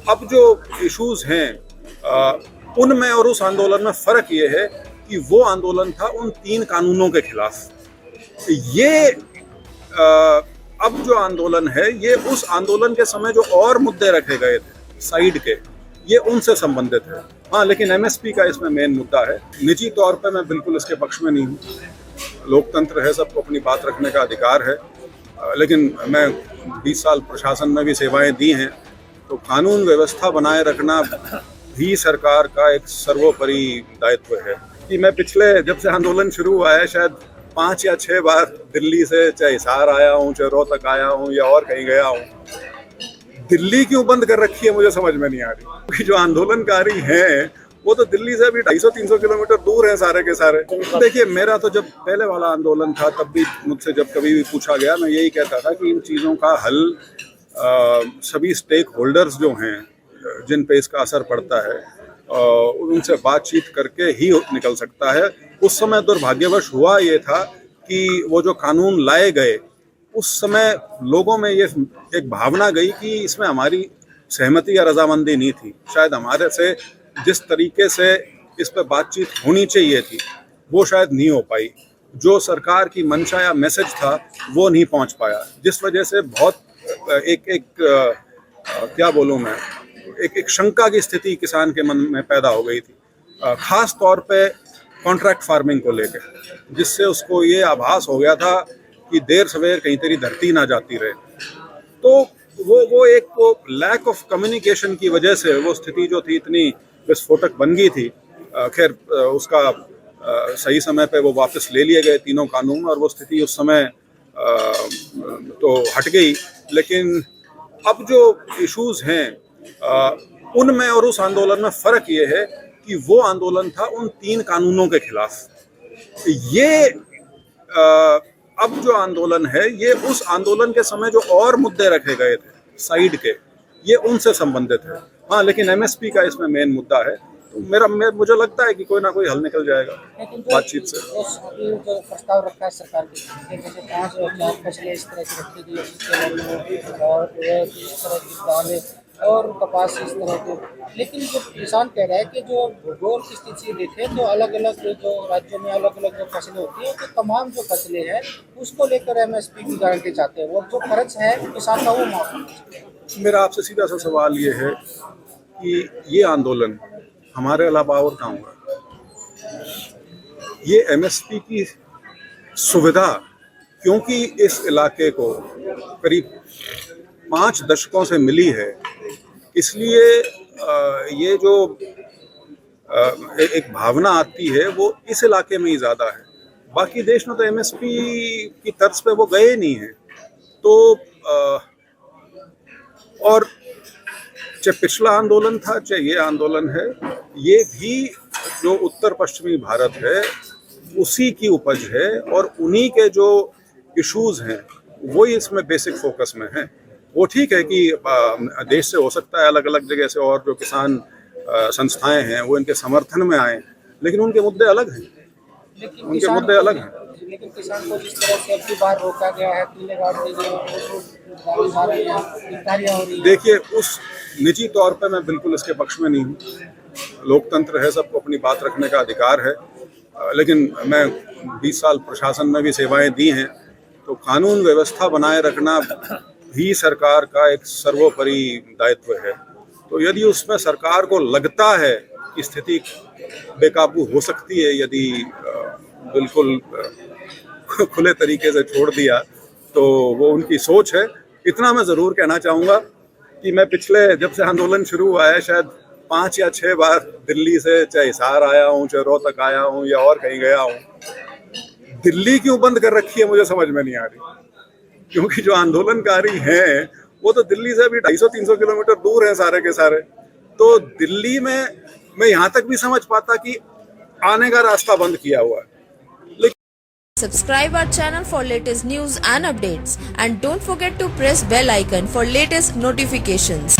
अब जो इश्यूज हैं उनमें और उस आंदोलन में फर्क ये है कि वो आंदोलन था उन 3 कानूनों के खिलाफ। ये अब जो आंदोलन है ये उस आंदोलन के समय जो और मुद्दे रखे गए थे साइड के, ये उनसे संबंधित है। हाँ, लेकिन एमएसपी का इसमें मेन मुद्दा है। निजी तौर पे मैं बिल्कुल इसके पक्ष में नहीं हूँ। लोकतंत्र है, सबको अपनी बात रखने का अधिकार है, लेकिन मैं 20 साल प्रशासन में भी सेवाएं दी हैं, तो कानून व्यवस्था बनाए रखना भी सरकार का एक सर्वोपरि दायित्व है। कि मैं पिछले जब से आंदोलन शुरू हुआ है शायद 5 या 6 बार दिल्ली से चाहे हिसार आया हूँ, चाहे रोहतक आया हूँ या और कहीं गया हूँ। दिल्ली क्यों बंद कर रखी है मुझे समझ में नहीं आ रही, क्योंकि जो आंदोलनकारी हैं वो तो दिल्ली से अभी 250-300 किलोमीटर दूर हैं सारे के सारे। देखिए, मेरा तो जब पहले वाला आंदोलन था तब भी मुझसे जब कभी भी पूछा गया, मैं यही कहता था कि इन चीज़ों का हल सभी स्टेक होल्डर्स जो हैं जिन पे इसका असर पड़ता है उनसे बातचीत करके ही निकल सकता है। उस समय दुर्भाग्यवश हुआ ये था कि वो जो कानून लाए गए उस समय लोगों में ये एक भावना गई कि इसमें हमारी सहमति या रजामंदी नहीं थी। शायद हमारे से जिस तरीके से इस पर बातचीत होनी चाहिए थी वो शायद नहीं हो पाई। जो सरकार की मंशा या मैसेज था वो नहीं पहुंच पाया, जिस वजह से बहुत क्या बोलूं मैं, एक शंका की स्थिति किसान के मन में पैदा हो गई थी, खास तौर पे कॉन्ट्रैक्ट फार्मिंग को लेकर, जिससे उसको ये आभास हो गया था कि देर सवेर कहीं तेरी धरती ना जाती रहे। तो वो एक लैक ऑफ कम्युनिकेशन की वजह से वो स्थिति जो थी इतनी विस्फोटक बन गई थी। खैर उसका सही समय पे वो वापस ले लिए गए तीनों कानून और वो स्थिति उस समय तो हट गई। लेकिन अब जो इश्यूज हैं उनमें और उस आंदोलन में फर्क ये है कि वो आंदोलन था उन 3 कानूनों के खिलाफ। ये अब जो आंदोलन है ये उस आंदोलन के समय जो और मुद्दे रखे गए थे साइड के, ये उनसे संबंधित है। हाँ, लेकिन एमएसपी का इसमें मेन मुद्दा है। तो मुझे लगता है कि कोई ना कोई हल निकल जाएगा बातचीत से। जो प्रस्ताव रखा है सरकार के, जैसे 5 और 4 फसलें इस तरह की रखी गई और इस तरह की दालें और कपास इस तरह के, लेकिन जो किसान कह रहा है कि जो भूगोल की स्थिति देखें तो अलग अलग जो राज्यों में अलग अलग जो फसलें होती हैं तो तमाम जो फसलें हैं उसको लेकर एमएसपी की गारंटी चाहते हैं, वो जो खर्च है किसान का वो माफ। मेरा आपसे सीधा सा सवाल ये है कि ये आंदोलन हमारे अलावा और कहाँ होगा? ये एमएसपी की सुविधा क्योंकि इस इलाके को करीब 5 दशकों से मिली है, इसलिए ये जो एक भावना आती है वो इस इलाके में ही ज़्यादा है। बाकी देश में तो एमएसपी की तर्ज पे वो गए नहीं हैं। तो और चाहे पिछला आंदोलन था चाहे ये आंदोलन है, ये भी जो उत्तर पश्चिमी भारत है उसी की उपज है और उन्हीं के जो इश्यूज हैं वही इसमें बेसिक फोकस में है। वो ठीक है कि देश से हो सकता है अलग अलग जगह से और जो किसान संस्थाएं हैं वो इनके समर्थन में आए, लेकिन उनके मुद्दे अलग हैं, उनके मुद्दे अलग हैं। लेकिन किसान को जिस तरह से अबकी बार रोका गया है, कीले गाड़ दी गई, देखिए, उस निजी तौर पे मैं बिल्कुल इसके पक्ष में नहीं हूँ। लोकतंत्र है, सबको अपनी बात रखने का अधिकार है, लेकिन मैं 20 साल प्रशासन में भी सेवाएं दी हैं, तो कानून व्यवस्था बनाए रखना भी सरकार का एक सर्वोपरि दायित्व है। तो यदि उसमें सरकार को लगता है कि स्थिति बेकाबू हो सकती है, यदि बिल्कुल खुले तरीके से छोड़ दिया, तो वो उनकी सोच है। इतना मैं ज़रूर कहना चाहूँगा कि मैं पिछले जब से आंदोलन शुरू हुआ है शायद 5 या 6 बार दिल्ली से चाहे हिसार आया हूँ, चाहे रोहतक आया हूँ या और कहीं गया हूँ। दिल्ली क्यों बंद कर रखी है मुझे समझ में नहीं आ रही, क्योंकि जो आंदोलनकारी हैं वो तो दिल्ली से अभी 250-300 किलोमीटर दूर हैं सारे के सारे। तो दिल्ली में मैं यहाँ तक भी समझ पाता कि आने का रास्ता बंद किया हुआ है। Subscribe our channel for latest news and updates, and don't forget to press bell icon for latest notifications.